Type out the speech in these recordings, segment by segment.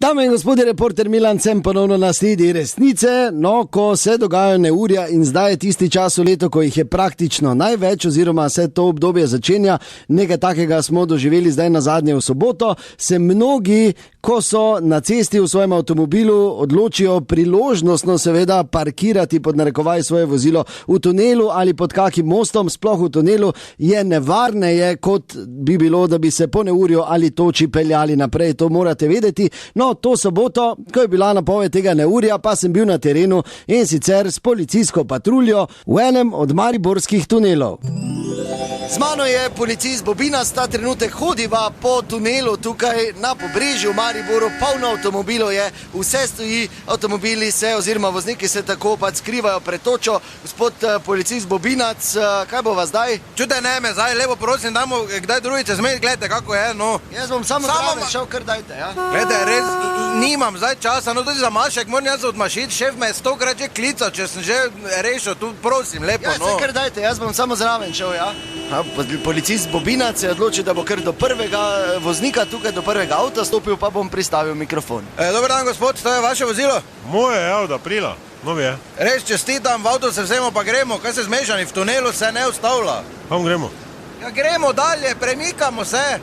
Dame in gospodje, reporter Milan Cem ponovno nasledi resnice. No, ko se dogajajo neurja in zdaj je tisti čas v letu, ko jih je praktično največ, oziroma se to obdobje začenja, nekaj takega smo doživeli zdaj na zadnje v soboto, se mnogi, ko so na cesti v svojem avtomobilu, odločijo priložnostno seveda parkirati pod narekovaj svoje vozilo v tunelu ali pod kakim mostom. Sploh v tunelu je nevarneje, kot bi bilo, da bi se po neurju ali toči peljali naprej. To morate vedeti. No, to soboto, ko je bila napoved tega neurja, pa sem bil na terenu in sicer s policijsko patruljo v enem od mariborskih tunelov. Z mano je policist Bobina, ta trenutek hodiva po tunelu tukaj na Pobrežju v Mariboru, polno avtomobilov je, vse stoji, avtomobili se oziroma vozniki se tako pač skrivajo pred točo. Gospod policist Bobinac, kaj bova zdaj? Čute ne me, zdaj lepo prosim, damo kdaj drugice zmed, gledajte kako je, no. Jaz bom samo zraven šel, kar dajte, ja. Gledajte, res nimam zdaj časa, no tudi za mašek moram jaz odmašiti, šef me je 100-krat že klical, če sem že rešil, tu prosim, lepo, ja, no. Ja, kar dajte, jaz bom samo zraven šel, ja. Policist Bobinac se je odločil, da bo kar do prvega voznika tukaj, do prvega avta stopil, pa bom pristavil mikrofon. Dober dan, gospod, to je vaše vozilo? Moje je, od aprila, novi je. Res čestitam, v avto se vzemo pa gremo, kaj se zmešani, v tunelu se ne ustavlja. Kam gremo? Ja, gremo dalje, premikamo se.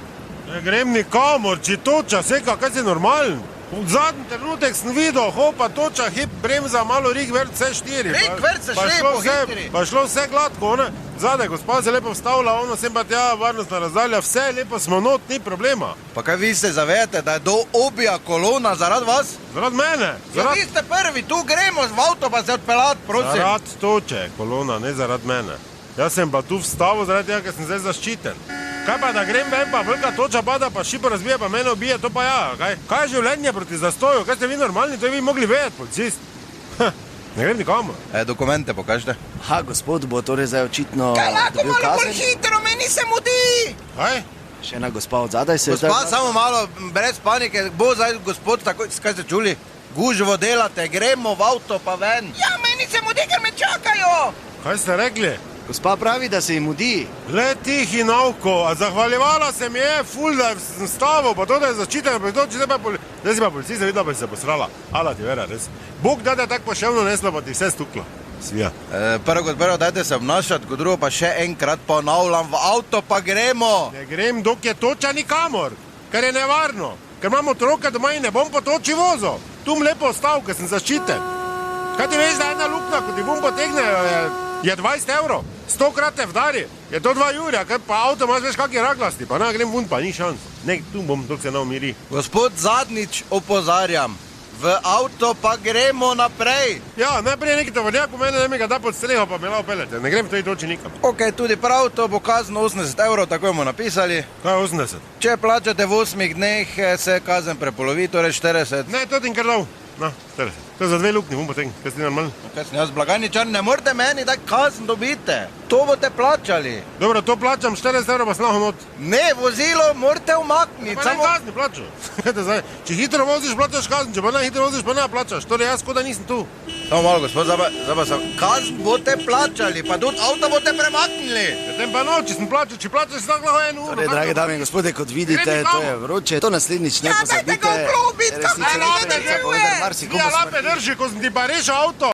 Ne grem nikamor, če toča seka, kaj si normalen? V zadnji trenutek sem videl, hopa toča, hip, bremza, malo rik, vrt, vse 4. Rik, vrt, se šlepo, hitri. Pa šlo vse gladko, ona. Zadaj, gospod se lepo vstavlja, ono sem pa tja, varnostna razdalja, vse lepo smo not, ni problema. Pa kaj vi se zavedate, da je do obija kolona zaradi vas? Zaradi mene. Ja, vi ste prvi, tu gremo v avto pa se odpeljati, prosim. Zaradi toče, kolona, ne zaradi mene. Jaz sem pa tu vstavil zaradi tega, ker sem zdaj zaščiten. Kaj pa, da grem ven, pa velika toča pada, pa šipo razbija, pa mene ubije, to pa ja, kaj? Kaj je življenje proti zastoju? Kaj ste vi normalni, to je vi mogli vedeti, policist? Ne grem nikamor. Dokumente pokažite. Ha, gospod bo torej zdaj očitno kaj lahko dobil malo bolj kazen? hitro, meni se mudi. Kaj? Še ena gospa od zadaj se je Gospa, samo malo, brez panike, bo zdaj gospod tako, kaj ste čuli? Gužvo delate, gremo v avto pa ven. Ja, meni se mudi, ker me čakajo. Kaj ste rekli? Gospa pravi, da se jim mudi. Le tihi nauko, a zahvaljevala se mi je, ful, da sem stavil, pa to, da je zaščiteno, pa to, če se pa zdaj si pa policista videla, pa si se posrala. Ala ti vera, res. Bog da tako poševno neslo, pa ti vse stuklo. Svija. Prvo kot prvo, dajte se obnašati, kot drugo pa še enkrat ponavljam, v avto pa gremo. Ne grem, dok je toča nikamor, ker je nevarno. Ker imamo otroka doma in ne bom po toči vozil. Tu m lepo ostal, ker sem zaščiten. Kaj ti veš, da ena luknja, ko ti bom potegnejo, je 20 evrov. 100-krat te vdari, je to 2 jurja, kaj pa avto imaš veš kak je raglasti, pa ne grem vun, pa ni šans. Ne, tu bom, dok se ne umiri. Gospod, zadnjič opozarjam, v avto pa gremo naprej. Ja, najprej neki tovornjak v mene, ne mi ga da pod streho, pa me lao peljete. Ne grem v tej toči nikam. Ok, tudi prav, to bo kazno 80 evrov, tako bomo napisali. Kaj je 80? Če plačate v 8 dneh, se kazen prepolovi, torej 40. Ne, to ti kar dal. No, 40. To je za 2 luknji, bom potegn, kaj si normalno. Kaj sem jaz blagajničar, ne morate meni, da kazen dobite. To boste plačali. Dobro, to plačam 40 evrov, pa snaho not. Ne, vozilo morate umakniti. Pa ne kazni plačal. Če hitro voziš, plačaš kazen, če pa ne hitro voziš, pa ne plačaš. Torej jaz kot da nisem tu. Samo malo, gospod, zdaj sem. Kazen boste plačali, pa tudi avto boste premaknili. Potem pa no, če sem plačal, če plačaš, tako lahko 1 uro. Torej, drage dame in gospode, kot vidite, to je vroče. To naslednjič ne pozabite. Ja, dajte ga oklopiti, kako Resnice ne vidite, deluje. povedar, marsikomu Ja, lape smrti. drži, ko sem ti pa rešil avto.